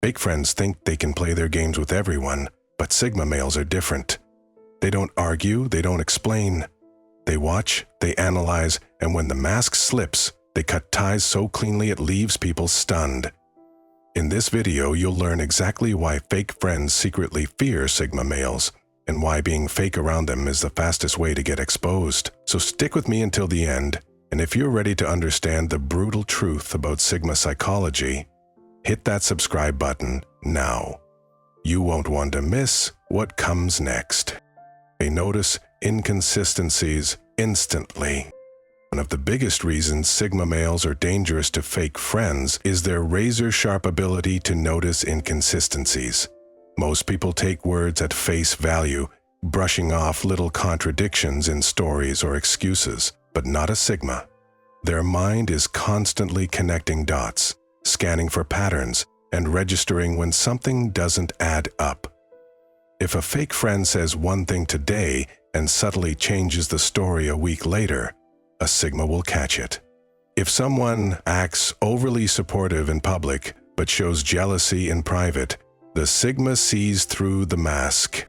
Fake friends think they can play their games with everyone, but Sigma males are different. They don't argue, they don't explain. They watch, they analyze, and when the mask slips, they cut ties so cleanly it leaves people stunned. In this video, you'll learn exactly why fake friends secretly fear Sigma males, and why being fake around them is the fastest way to get exposed. So stick with me until the end, and if you're ready to understand the brutal truth about Sigma psychology, hit that subscribe button now. You won't want to miss what comes next. They notice inconsistencies instantly. One of the biggest reasons Sigma males are dangerous to fake friends is their razor-sharp ability to notice inconsistencies. Most people take words at face value, brushing off little contradictions in stories or excuses, but not a Sigma. Their mind is constantly connecting dots, scanning for patterns, and registering when something doesn't add up. If a fake friend says one thing today and subtly changes the story a week later, a Sigma will catch it. If someone acts overly supportive in public but shows jealousy in private, the Sigma sees through the mask.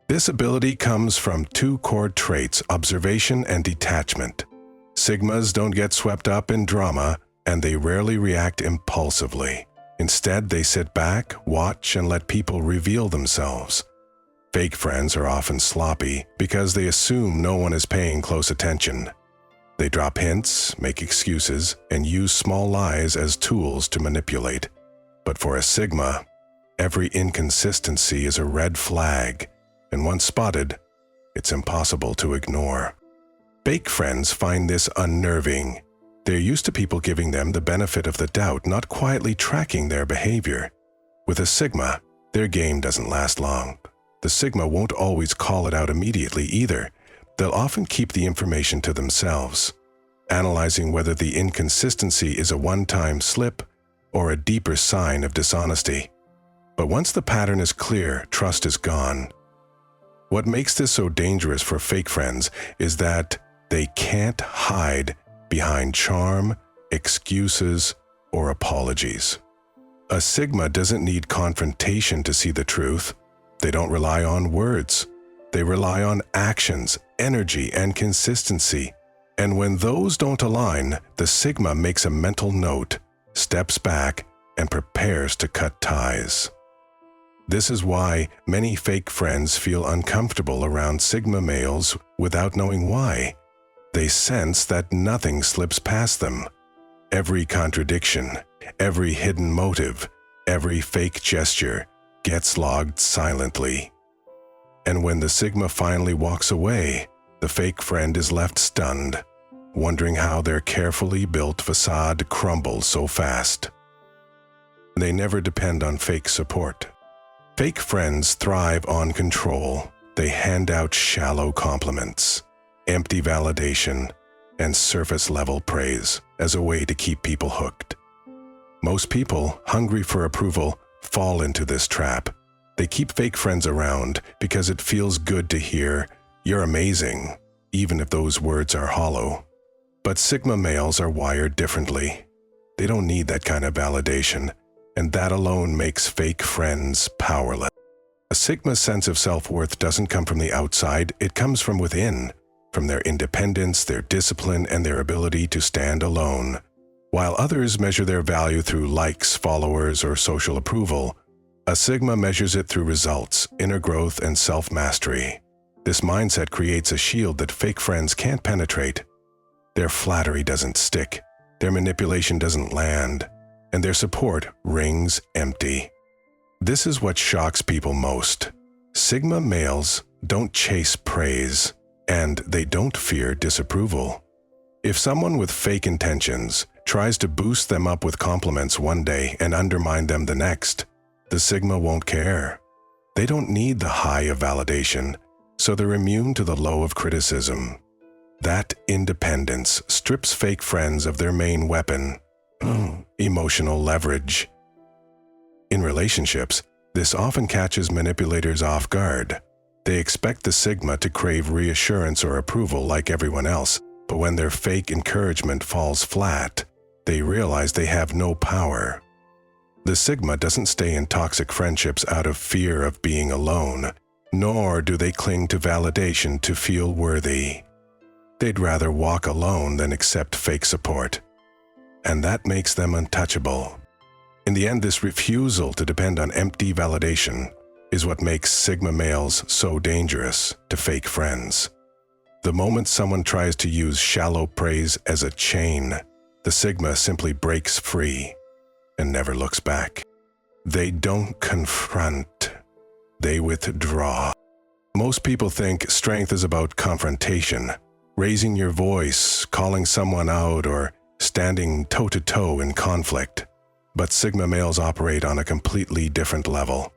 This ability comes from two core traits: observation and detachment. Sigmas don't get swept up in drama, and they rarely react impulsively. Instead, they sit back, watch, and let people reveal themselves. Fake friends are often sloppy because they assume no one is paying close attention. They drop hints, make excuses, and use small lies as tools to manipulate. But for a Sigma, every inconsistency is a red flag, and once spotted, it's impossible to ignore. Fake friends find this unnerving. They're used to people giving them the benefit of the doubt, not quietly tracking their behavior. With a Sigma, their game doesn't last long. The Sigma won't always call it out immediately either. They'll often keep the information to themselves, analyzing whether the inconsistency is a one-time slip or a deeper sign of dishonesty. But once the pattern is clear, trust is gone. What makes this so dangerous for fake friends is that they can't hide behind charm, excuses, or apologies. A Sigma doesn't need confrontation to see the truth. They don't rely on words. They rely on actions, energy, and consistency. And when those don't align, the Sigma makes a mental note, steps back, and prepares to cut ties. This is why many fake friends feel uncomfortable around Sigma males without knowing why. They sense that nothing slips past them. Every contradiction, every hidden motive, every fake gesture gets logged silently. And when the Sigma finally walks away, the fake friend is left stunned, wondering how their carefully built facade crumbles so fast. They never depend on fake support. Fake friends thrive on control. They hand out shallow compliments, empty validation, and surface-level praise as a way to keep people hooked. Most people, hungry for approval, fall into this trap. They keep fake friends around because it feels good to hear, "You're amazing," even if those words are hollow. But Sigma males are wired differently. They don't need that kind of validation, and that alone makes fake friends powerless. A Sigma's sense of self-worth doesn't come from the outside, it comes from within, from their independence, their discipline, and their ability to stand alone. While others measure their value through likes, followers, or social approval, a Sigma measures it through results, inner growth, and self-mastery. This mindset creates a shield that fake friends can't penetrate. Their flattery doesn't stick, their manipulation doesn't land, and their support rings empty. This is what shocks people most. Sigma males don't chase praise, and they don't fear disapproval. If someone with fake intentions tries to boost them up with compliments one day and undermine them the next, the Sigma won't care. They don't need the high of validation, so they're immune to the low of criticism. That independence strips fake friends of their main weapon, emotional leverage. In relationships, this often catches manipulators off guard. They expect the Sigma to crave reassurance or approval like everyone else, but when their fake encouragement falls flat, they realize they have no power. The Sigma doesn't stay in toxic friendships out of fear of being alone, nor do they cling to validation to feel worthy. They'd rather walk alone than accept fake support. And that makes them untouchable. In the end, this refusal to depend on empty validation is what makes Sigma males so dangerous to fake friends. The moment someone tries to use shallow praise as a chain, the Sigma simply breaks free and never looks back. They don't confront, they withdraw. Most people think strength is about confrontation, raising your voice, calling someone out, or standing toe-to-toe in conflict. But Sigma males operate on a completely different level.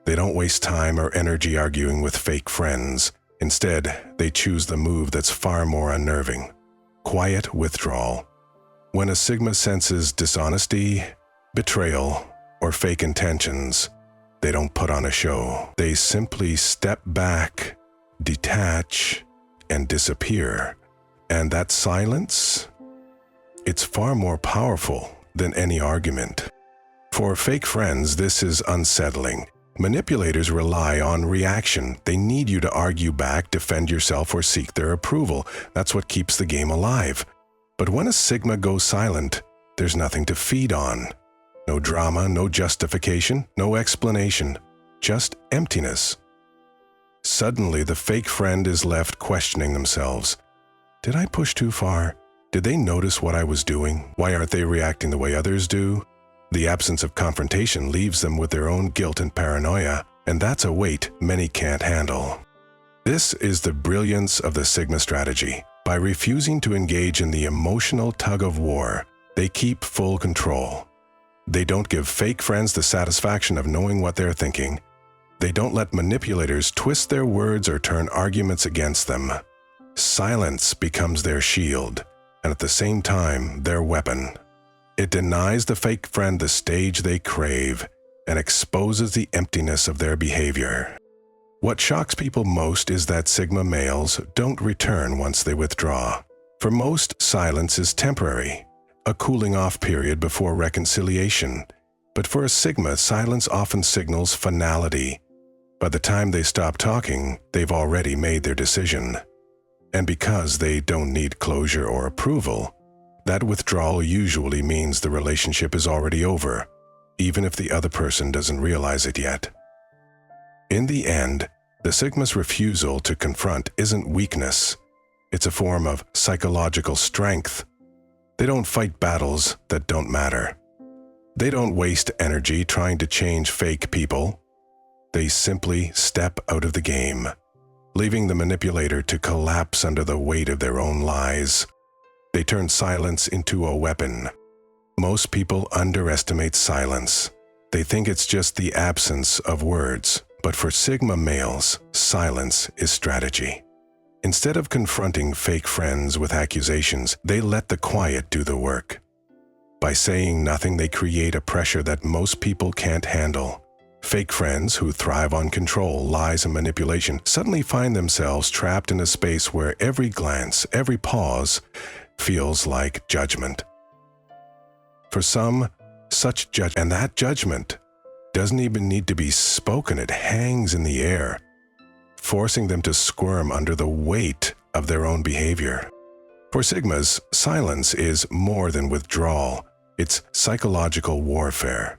They don't waste time or energy arguing with fake friends. Instead, they choose the move that's far more unnerving: quiet withdrawal. When a Sigma senses dishonesty, betrayal, or fake intentions, they don't put on a show. They simply step back, detach, and disappear. And that silence? It's far more powerful than any argument. For fake friends, this is unsettling. Manipulators rely on reaction. They need you to argue back, defend yourself, or seek their approval. That's what keeps the game alive. But when a Sigma goes silent, there's nothing to feed on. No drama, no justification, no explanation, just emptiness. Suddenly, the fake friend is left questioning themselves. Did I push too far? Did they notice what I was doing? Why aren't they reacting the way others do? The absence of confrontation leaves them with their own guilt and paranoia, and that's a weight many can't handle. This is the brilliance of the Sigma strategy. By refusing to engage in the emotional tug-of-war, they keep full control. They don't give fake friends the satisfaction of knowing what they're thinking. They don't let manipulators twist their words or turn arguments against them. Silence becomes their shield, and at the same time, their weapon. It denies the fake friend the stage they crave and exposes the emptiness of their behavior. What shocks people most is that Sigma males don't return once they withdraw. For most, silence is temporary, a cooling-off period before reconciliation. But for a Sigma, silence often signals finality. By the time they stop talking, they've already made their decision. And because they don't need closure or approval, that withdrawal usually means the relationship is already over, even if the other person doesn't realize it yet. In the end, the Sigma's refusal to confront isn't weakness. It's a form of psychological strength. They don't fight battles that don't matter. They don't waste energy trying to change fake people. They simply step out of the game, leaving the manipulator to collapse under the weight of their own lies. They turn silence into a weapon. Most people underestimate silence. They think it's just the absence of words. But for Sigma males, silence is strategy. Instead of confronting fake friends with accusations, they let the quiet do the work. By saying nothing, they create a pressure that most people can't handle. Fake friends who thrive on control, lies, and manipulation suddenly find themselves trapped in a space where every glance, every pause, feels like judgment. For some, and that judgment doesn't even need to be spoken. It hangs in the air, forcing them to squirm under the weight of their own behavior. For Sigmas, silence is more than withdrawal. It's psychological warfare.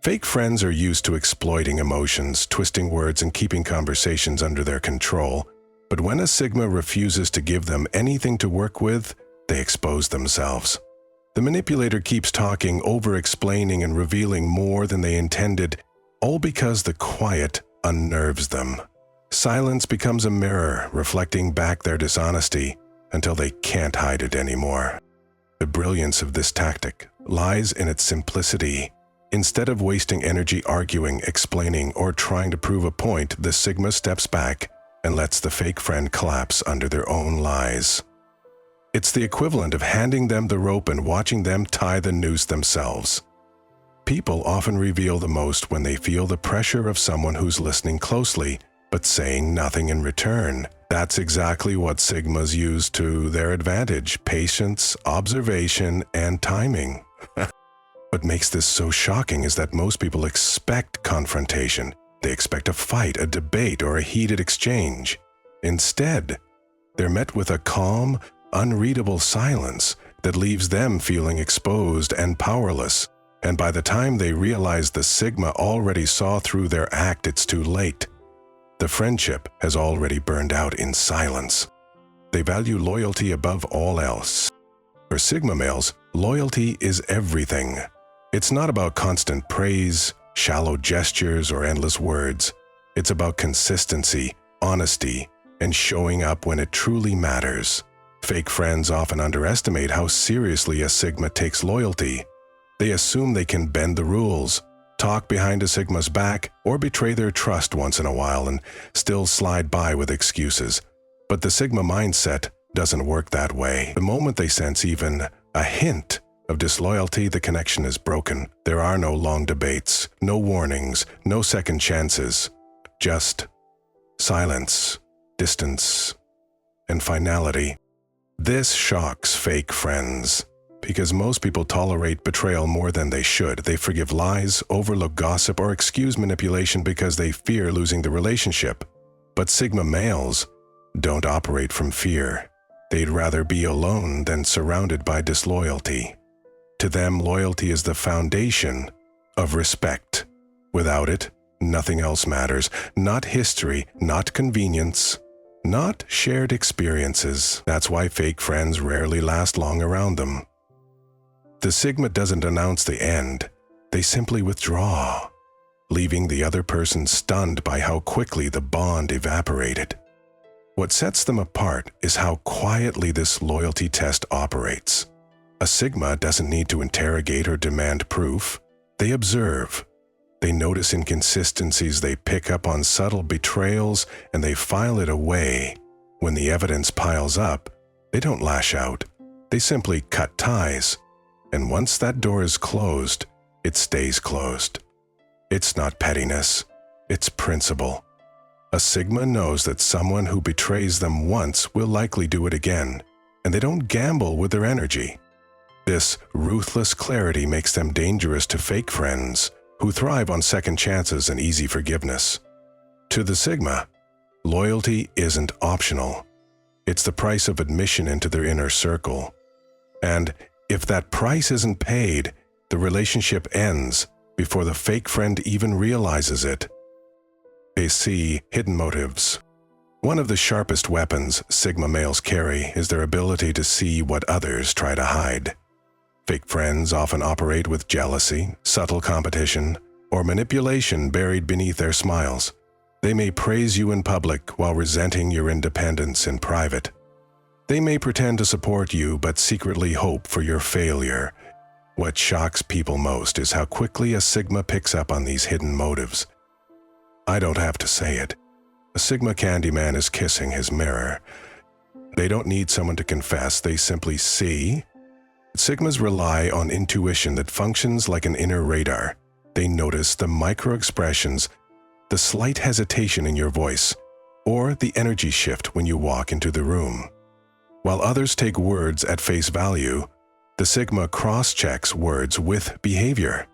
Fake friends are used to exploiting emotions, twisting words, and keeping conversations under their control. But when a Sigma refuses to give them anything to work with, they expose themselves. The manipulator keeps talking, over-explaining, and revealing more than they intended, all because the quiet unnerves them. Silence becomes a mirror, reflecting back their dishonesty until they can't hide it anymore. The brilliance of this tactic lies in its simplicity. Instead of wasting energy arguing, explaining, or trying to prove a point, the Sigma steps back and lets the fake friend collapse under their own lies. It's the equivalent of handing them the rope and watching them tie the noose themselves. People often reveal the most when they feel the pressure of someone who's listening closely, but saying nothing in return. That's exactly what Sigmas use to their advantage: patience, observation, and timing. What makes this so shocking is that most people expect confrontation. They expect a fight, a debate, or a heated exchange. Instead, they're met with a calm, unreadable silence that leaves them feeling exposed and powerless. And by the time they realize the Sigma already saw through their act, it's too late. The friendship has already burned out in silence. They value loyalty above all else. For Sigma males, loyalty is everything. It's not about constant praise, shallow gestures, or endless words. It's about consistency, honesty, and showing up when it truly matters. Fake friends often underestimate how seriously a Sigma takes loyalty. They assume they can bend the rules, talk behind a Sigma's back, or betray their trust once in a while and still slide by with excuses. But the Sigma mindset doesn't work that way. The moment they sense even a hint of disloyalty, the connection is broken. There are no long debates, no warnings, no second chances. Just silence, distance, and finality. This shocks fake friends, because most people tolerate betrayal more than they should. They forgive lies, overlook gossip, or excuse manipulation because they fear losing the relationship. But Sigma males don't operate from fear. They'd rather be alone than surrounded by disloyalty. To them, loyalty is the foundation of respect. Without it, nothing else matters. Not history, not convenience, not shared experiences. That's why fake friends rarely last long around them. The Sigma doesn't announce the end. They simply withdraw, leaving the other person stunned by how quickly the bond evaporated. What sets them apart is how quietly this loyalty test operates. A Sigma doesn't need to interrogate or demand proof. They observe. They notice inconsistencies, they pick up on subtle betrayals, and they file it away. When the evidence piles up, they don't lash out. They simply cut ties. And once that door is closed, it stays closed. It's not pettiness, it's principle. A Sigma knows that someone who betrays them once will likely do it again, and they don't gamble with their energy. This ruthless clarity makes them dangerous to fake friends who thrive on second chances and easy forgiveness. To the Sigma, loyalty isn't optional. It's the price of admission into their inner circle. And if that price isn't paid, the relationship ends before the fake friend even realizes it. They see hidden motives. One of the sharpest weapons Sigma males carry is their ability to see what others try to hide. Fake friends often operate with jealousy, subtle competition, or manipulation buried beneath their smiles. They may praise you in public while resenting your independence in private. They may pretend to support you but secretly hope for your failure. What shocks people most is how quickly a Sigma picks up on these hidden motives. I don't have to say it. A Sigma Candyman is kissing his mirror. They don't need someone to confess, they simply see. Sigmas rely on intuition that functions like an inner radar. They notice the micro-expressions, the slight hesitation in your voice, or the energy shift when you walk into the room. While others take words at face value, the Sigma cross-checks words with behavior.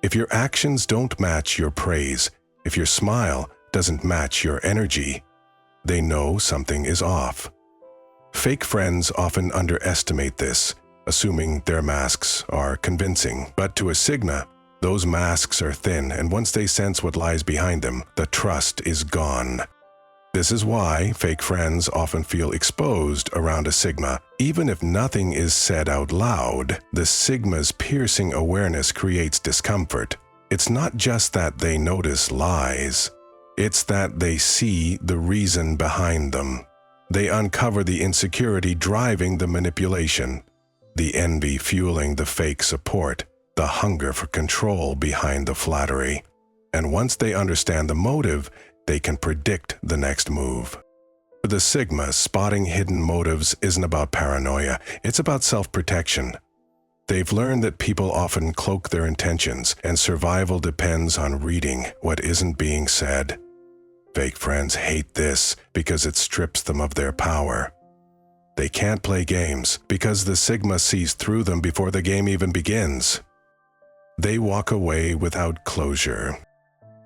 If your actions don't match your praise, if your smile doesn't match your energy, they know something is off. Fake friends often underestimate this, assuming their masks are convincing. But to a Sigma, those masks are thin, and once they sense what lies behind them, the trust is gone. This is why fake friends often feel exposed around a Sigma. Even if nothing is said out loud, the Sigma's piercing awareness creates discomfort. It's not just that they notice lies, it's that they see the reason behind them. They uncover the insecurity driving the manipulation, the envy fueling the fake support, the hunger for control behind the flattery. And once they understand the motive, they can predict the next move. For the Sigma, spotting hidden motives isn't about paranoia, it's about self-protection. They've learned that people often cloak their intentions, and survival depends on reading what isn't being said. Fake friends hate this because it strips them of their power. They can't play games because the Sigma sees through them before the game even begins. They walk away without closure.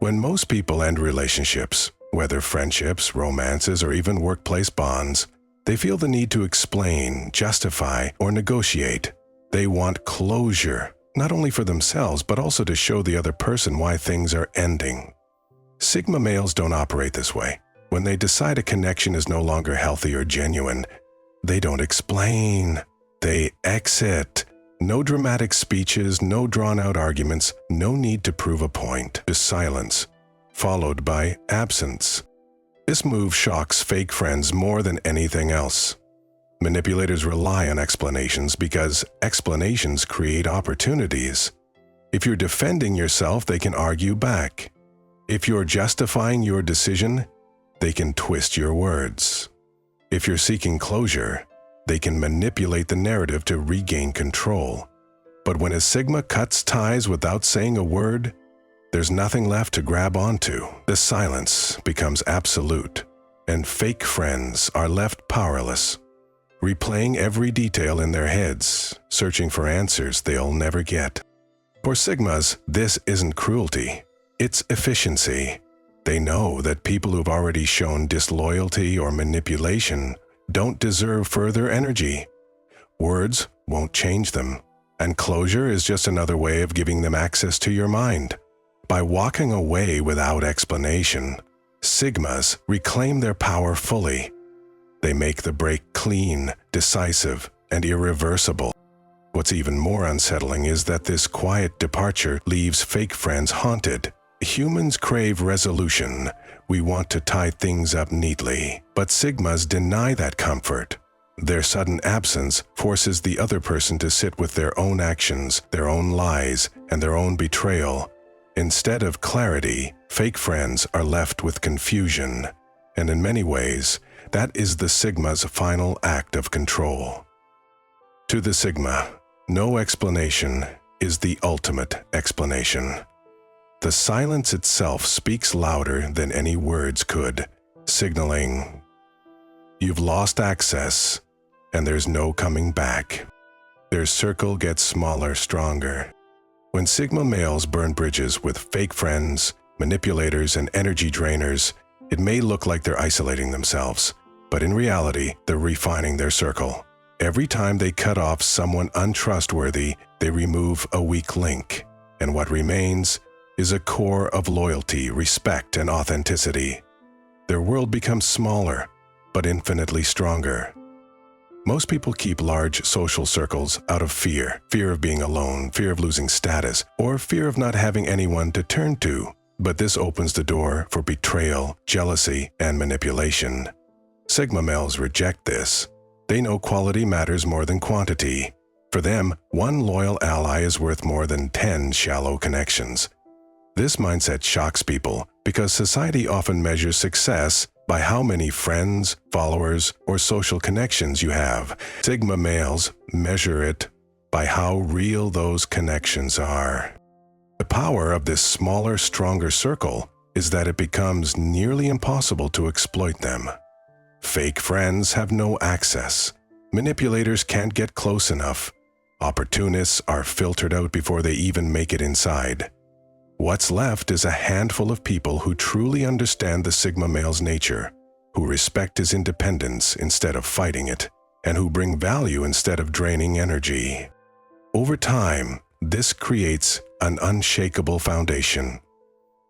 When most people end relationships, whether friendships, romances, or even workplace bonds, they feel the need to explain, justify, or negotiate. They want closure, not only for themselves, but also to show the other person why things are ending. Sigma males don't operate this way. When they decide a connection is no longer healthy or genuine, they don't explain. They exit. No dramatic speeches, no drawn-out arguments, no need to prove a point. Just silence, followed by absence. This move shocks fake friends more than anything else. Manipulators rely on explanations because explanations create opportunities. If you're defending yourself, they can argue back. If you're justifying your decision, they can twist your words. If you're seeking closure, they can manipulate the narrative to regain control. But when a Sigma cuts ties without saying a word, there's nothing left to grab onto. The silence becomes absolute, and fake friends are left powerless, replaying every detail in their heads, searching for answers they'll never get. For Sigmas, this isn't cruelty, it's efficiency. They know that people who've already shown disloyalty or manipulation don't deserve further energy. Words won't change them, and closure is just another way of giving them access to your mind. By walking away without explanation, Sigmas reclaim their power fully. They make the break clean, decisive, and irreversible. What's even more unsettling is that this quiet departure leaves fake friends haunted. Humans crave resolution. We want to tie things up neatly, but Sigmas deny that comfort. Their sudden absence forces the other person to sit with their own actions, their own lies, and their own betrayal. Instead of clarity, fake friends are left with confusion. And in many ways, that is the Sigma's final act of control. To the Sigma, no explanation is the ultimate explanation. The silence itself speaks louder than any words could, signaling, you've lost access, and there's no coming back. Their circle gets smaller, stronger. When Sigma males burn bridges with fake friends, manipulators, and energy drainers, it may look like they're isolating themselves, but in reality, they're refining their circle. Every time they cut off someone untrustworthy, they remove a weak link, and what remains is a core of loyalty, respect, and authenticity. Their world becomes smaller, but infinitely stronger. Most people keep large social circles out of fear of being alone, fear of losing status, or fear of not having anyone to turn to. But this opens the door for betrayal, jealousy, and manipulation. Sigma males reject this. They know quality matters more than quantity. For them, one loyal ally is worth more than 10 shallow connections. This mindset shocks people because society often measures success by how many friends, followers, or social connections you have. Sigma males measure it by how real those connections are. The power of this smaller, stronger circle is that it becomes nearly impossible to exploit them. Fake friends have no access. Manipulators can't get close enough. Opportunists are filtered out before they even make it inside. What's left is a handful of people who truly understand the Sigma male's nature, who respect his independence instead of fighting it, and who bring value instead of draining energy. Over time, this creates an unshakable foundation.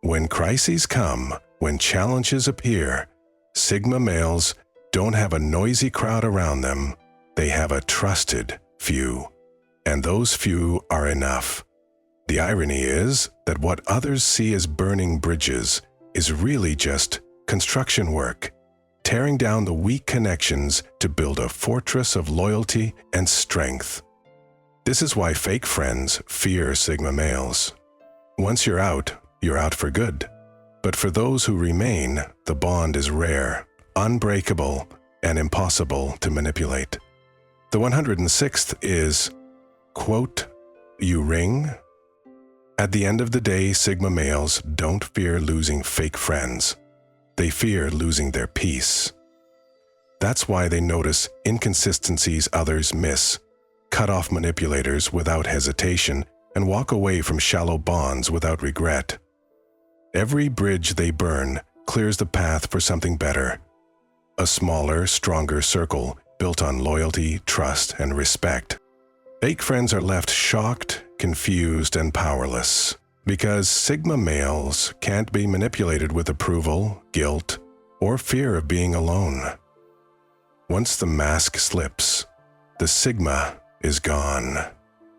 When crises come, when challenges appear, Sigma males don't have a noisy crowd around them, they have a trusted few, and those few are enough. The irony is that what others see as burning bridges is really just construction work, tearing down the weak connections to build a fortress of loyalty and strength. This is why fake friends fear Sigma males. Once you're out for good. But for those who remain, the bond is rare, unbreakable, and impossible to manipulate. The 106th is, quote, you ring? At the end of the day, Sigma males don't fear losing fake friends. They fear losing their peace. That's why they notice inconsistencies others miss, cut off manipulators without hesitation, and walk away from shallow bonds without regret. Every bridge they burn clears the path for something better. A smaller, stronger circle built on loyalty, trust, and respect. Fake friends are left shocked, confused, and powerless because Sigma males can't be manipulated with approval, guilt, or fear of being alone. Once the mask slips, the Sigma is gone,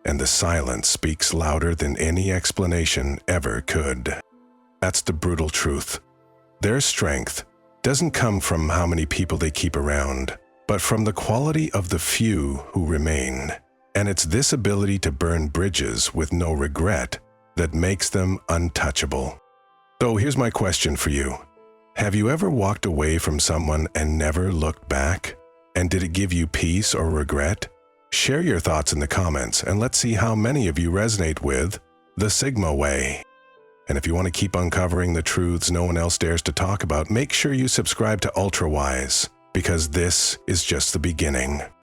and the silence speaks louder than any explanation ever could. That's the brutal truth. Their strength doesn't come from how many people they keep around, but from the quality of the few who remain. And it's this ability to burn bridges with no regret that makes them untouchable. So here's my question for you. Have you ever walked away from someone and never looked back? And did it give you peace or regret? Share your thoughts in the comments and let's see how many of you resonate with the Sigma way. And if you want to keep uncovering the truths no one else dares to talk about, make sure you subscribe to Ultra Wise, because this is just the beginning.